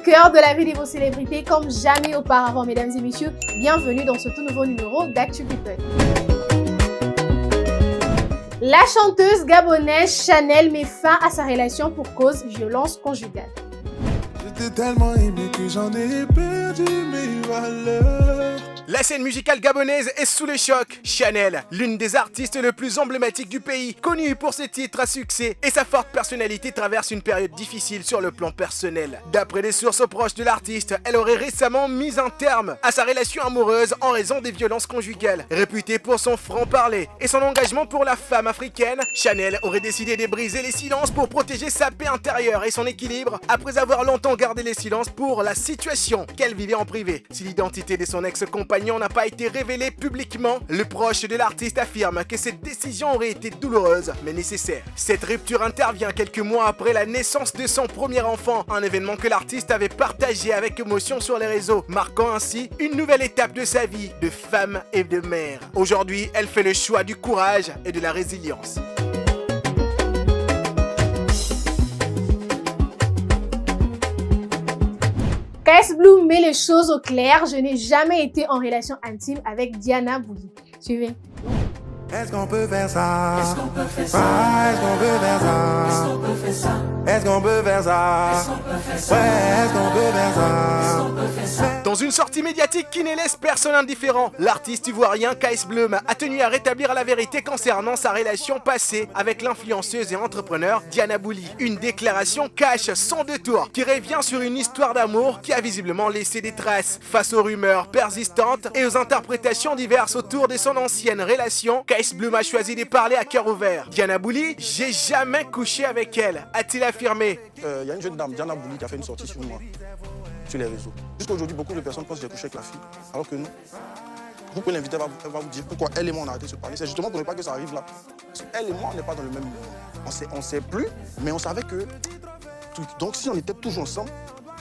cœur de la vie de vos célébrités comme jamais auparavant, mesdames et messieurs. Bienvenue dans ce tout nouveau numéro d'Actu People. La chanteuse gabonaise Chanel met fin à sa relation pour cause violence conjugale. J'étais tellement aimé que j'en ai perdu mes valeurs. La scène musicale gabonaise est sous le choc. Chanel, l'une des artistes les plus emblématiques du pays, connue pour ses titres à succès et sa forte personnalité, traverse une période difficile sur le plan personnel. D'après des sources proches de l'artiste, elle aurait récemment mis un terme à sa relation amoureuse en raison des violences conjugales. Réputée pour son franc-parler et son engagement pour la femme africaine, Chanel aurait décidé de briser les silences pour protéger sa paix intérieure et son équilibre après avoir longtemps gardé les silences pour la situation qu'elle vivait en privé. Si l'identité de son ex-compagnon n'a pas été révélée publiquement, le proche de l'artiste affirme que cette décision aurait été douloureuse mais nécessaire. Cette rupture intervient quelques mois après la naissance de son premier enfant, un événement que l'artiste avait partagé avec émotion sur les réseaux, marquant ainsi une nouvelle étape de sa vie de femme et de mère. Aujourd'hui, elle fait le choix du courage et de la résilience. KS Blue met les choses au clair. Je n'ai jamais été en relation intime avec Diana Bouli. Suivez. Est-ce qu'on peut faire ça? Est-ce qu'on peut faire Ah, ça? est-ce qu'on peut faire ça? Est-ce qu'on peut faire ça? Est-ce qu'on peut faire ça? Est-ce qu'on peut faire ça? Ouais, est-ce qu'on peut faire Est-ce ça? qu'on peut faire ça? Dans une sortie médiatique qui ne laisse personne indifférent, l'artiste ivoirien KS Bloom a tenu à rétablir la vérité concernant sa relation passée avec l'influenceuse et entrepreneur Diana Bouli. Une déclaration cash sans détour qui revient sur une histoire d'amour qui a visiblement laissé des traces. Face aux rumeurs persistantes et aux interprétations diverses autour de son ancienne relation, KS Bloom a choisi de parler à cœur ouvert. Diana Bouli, j'ai jamais couché avec elle, a-t-il affirmé. Il y a une jeune dame, Diana Bouli, qui a fait une sortie sur moi, sur les réseaux. Jusqu'à aujourd'hui, beaucoup de personnes pensent que j'ai couché avec la fille, alors que non. Vous pouvez l'inviter, elle va vous dire pourquoi elle et moi on a arrêté de se parler. C'est justement pour ne pas que ça arrive là. Parce elle et moi, on n'est pas dans le même monde. On ne sait plus, mais on savait que... Donc si on était toujours ensemble,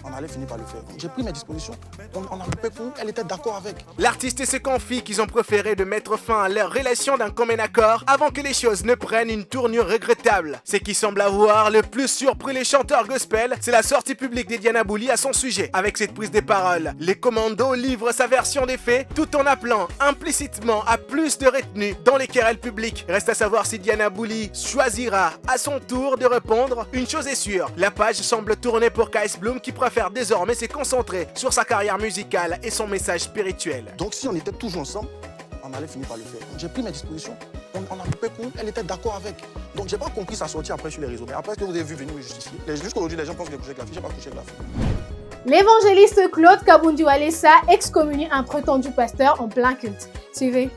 on allait finir par le faire. J'ai pris mes dispositions. On a coupé pour elle était d'accord avec. L'artiste se confie qu'ils ont préféré de mettre fin à leur relation d'un commun accord avant que les choses ne prennent une tournure regrettable. Ce qui semble avoir le plus surpris les chanteurs gospel, c'est la sortie publique de Diana Bouli à son sujet. Avec cette prise de parole, les commandos livrent sa version des faits tout en appelant implicitement à plus de retenue dans les querelles publiques. Reste à savoir si Diana Bouli choisira à son tour de répondre. Une chose est sûre, la page semble tourner pour KS Bloom qui préfère désormais se concentrer sur sa carrière musicale et son message spirituel. Donc si on était toujours ensemble, on allait finir par le faire. J'ai pris mes dispositions. On a coupé pour elle était d'accord avec. Donc j'ai pas compris sa sortie après sur les réseaux. Mais après ce que vous avez vu venir me justifier, jusqu'à aujourd'hui les gens pensent que j'ai couché avec la fille. J'ai pas couché avec la fille. L'évangéliste Claude Kabundu Alessa excommunie un prétendu pasteur en plein culte. Suivez.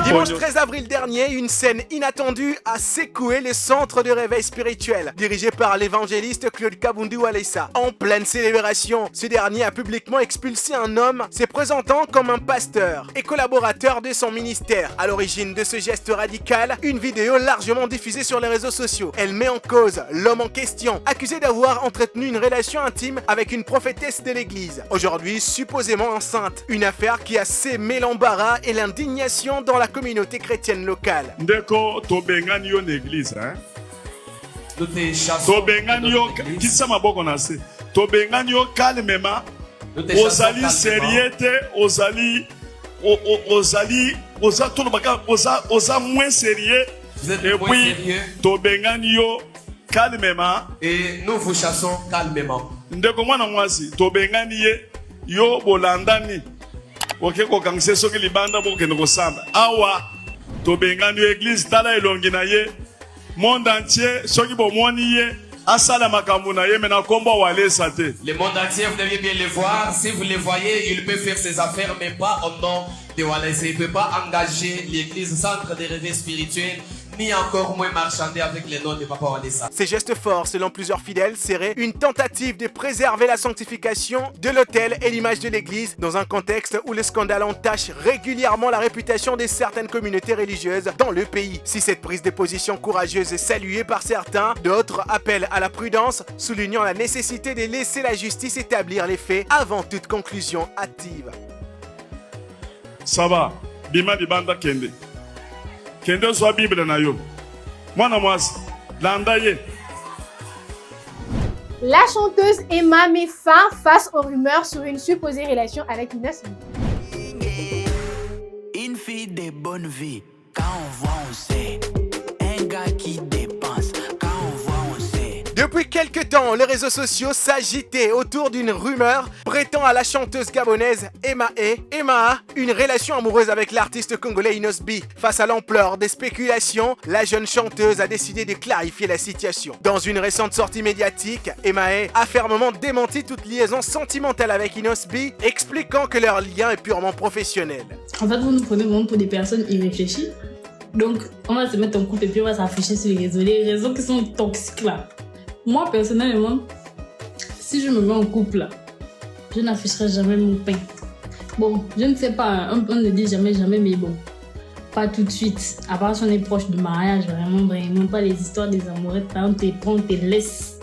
Dimanche 13 avril dernier, une scène inattendue a secoué le centre de réveil spirituel, dirigé par l'évangéliste Claude Kabundu Alessa. En pleine célébration, ce dernier a publiquement expulsé un homme se présentant comme un pasteur et collaborateur de son ministère. À l'origine de ce geste radical, une vidéo largement diffusée sur les réseaux sociaux. Elle met en cause l'homme en question, accusé d'avoir entretenu une relation intime avec une prophétesse de l'église, aujourd'hui supposément enceinte. Une affaire qui a sémé l'embarras et l'indignation dans la communauté chrétienne locale. Ndeko tobengani yo n'église hein. Tobengani yo kisa maboko na se. Tobengani yo calmement. Ozali sérieux ozali oza moins sérieux. Et puis tobengani yo calmement. Et nous vous chassons calmement. Ndeko mwana mwasi tobengani ye yo bolandani. Ok kokangise soki libanda bokende kosamba. Awa tobengani yo église tala elongi na ye. Monde entier soki bomoni ye asala makambo na ye mena kombo wale sate. Le monde entier, vous deviez bien les voir. Si vous les voyez, il peut faire ses affaires, mais pas au nom de Wallace. Il ne peut pas engager l'église centre des réveils spirituels, ni encore moins marchander avec les noms de Papa Wallace. Ces gestes forts, selon plusieurs fidèles, seraient une tentative de préserver la sanctification de l'autel et l'image de l'église dans un contexte où le scandale entache régulièrement la réputation de certaines communautés religieuses dans le pays. Si cette prise de position courageuse est saluée par certains, d'autres appellent à la prudence, soulignant la nécessité de laisser la justice établir les faits avant toute conclusion hâtive. Ça va, bima bibanda kende. Kende soit Bible na yo. Mwana mwasi, landa ye. La chanteuse Emma met fin face aux rumeurs sur une supposée relation avec Inos B. Une fille de bonne vie, quand on voit, on sait. Un gars qui dépense, quand on voit, on sait. Depuis quelques temps, les réseaux sociaux s'agitaient autour d'une rumeur prêtant à la chanteuse gabonaise Emma A une relation amoureuse avec l'artiste congolais Inos B. Face à l'ampleur des spéculations, la jeune chanteuse a décidé de clarifier la situation. Dans une récente sortie médiatique, Emma a fermement démenti toute liaison sentimentale avec Inos B, expliquant que leur lien est purement professionnel. En fait, vous nous prenez vraiment pour des personnes irréfléchies. Donc, on va se mettre en couple et puis on va s'afficher sur les réseaux qui sont toxiques là. Moi, personnellement, si je me mets en couple là, je n'afficherai jamais mon pain. Bon, je ne sais pas, on ne dit jamais, mais bon, pas tout de suite. À part si on est proche du mariage, vraiment pas les histoires des amourettes, on te prend, on te laisse.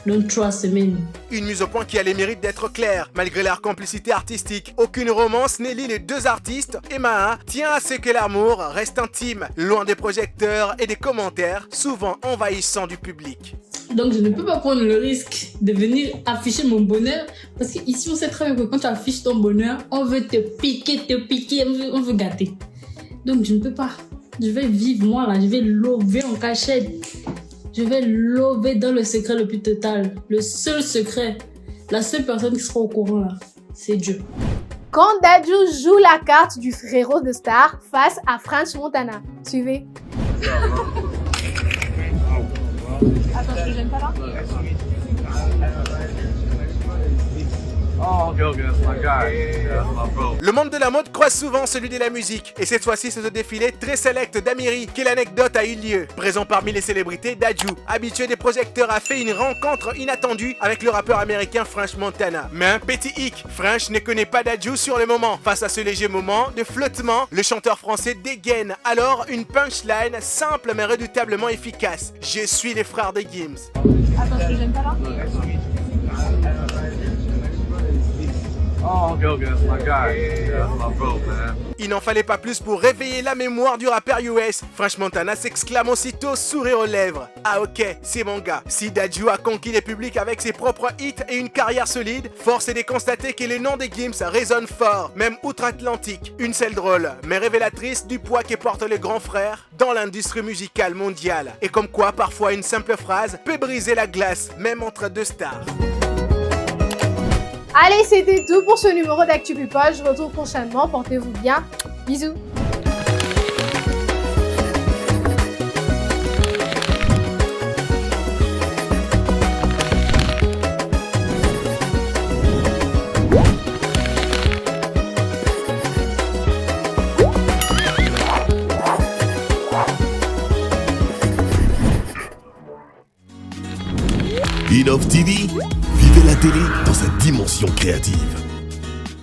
Dans 3 semaines. Une mise au point qui a les mérites d'être claire. Malgré leur complicité artistique, aucune romance n'est liée les deux artistes. Emma tient à ce que l'amour reste intime, loin des projecteurs et des commentaires, souvent envahissants du public. Donc je ne peux pas prendre le risque de venir afficher mon bonheur, parce qu'ici on sait très bien que quand tu affiches ton bonheur, on veut te piquer, on veut gâter. Donc je ne peux pas. Je vais vivre moi là, je vais lover en cachette. Je vais lover dans le secret le plus total. Le seul secret, la seule personne qui sera au courant là, c'est Dieu. Quand Dadju joue la carte du frérot de Star face à French Montana. Suivez. Attends, je te gêne pas là? Oh, okay, that's my guy. That's my bro. Le monde de la mode croise souvent celui de la musique. Et cette fois-ci, c'est au défilé très select d'Amiri que l'anecdote a eu lieu. Présent parmi les célébrités, Dadju, habitué des projecteurs, a fait une rencontre inattendue avec le rappeur américain French Montana. Mais un petit hic, French ne connaît pas Dadju sur le moment. Face à ce léger moment de flottement, le chanteur français dégaine alors une punchline simple mais redoutablement efficace. Je suis les frères de Gims. Attends, je te gêne pas là? Oh, okay, that's my guy. That's my bro, man. Il n'en fallait pas plus pour réveiller la mémoire du rappeur US. French Montana s'exclame aussitôt, sourire aux lèvres. Ah ok, c'est mon gars. Si Dadju a conquis les publics avec ses propres hits et une carrière solide, force est de constater que le nom des Gims résonne fort, même outre-Atlantique. Une scène drôle, mais révélatrice du poids que porte le grand frère dans l'industrie musicale mondiale. Et comme quoi, parfois une simple phrase peut briser la glace, même entre deux stars. Allez, c'était tout pour ce numéro d'Actu People. Je vous retrouve prochainement. Portez-vous bien. Bisous. Innov TV, vivez la télé dans sa dimension créative.